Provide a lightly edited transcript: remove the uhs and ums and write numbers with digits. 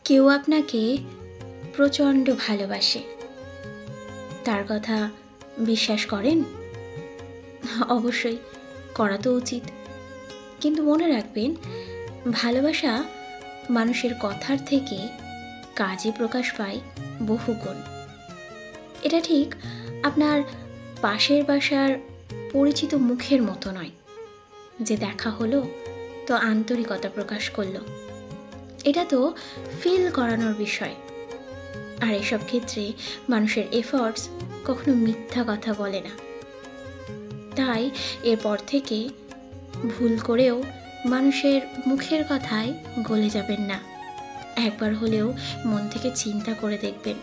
কেউ আপনাকে প্রচণ্ড ভালোবাসে, তার কথা বিশ্বাস করেন? অবশ্যই করা তো উচিত, কিন্তু মনে রাখবেন, ভালোবাসা মানুষের কথার থেকে কাজে প্রকাশ পায় বহুগুণ। এটা ঠিক আপনার পাশের বাসার পরিচিত মুখের মতো নয়, যে দেখা হলো তো আন্তরিকতা প্রকাশ করলো। এটা তো ফিল করানোর বিষয়। আর এসব ক্ষেত্রে মানুষের এফর্টস কখনো মিথ্যা কথা বলে না। তাই এরপর থেকে ভুল করেও মানুষের মুখের কথায় গলে যাবেন না। একবার হলেও মন থেকে চিন্তা করে দেখবেন,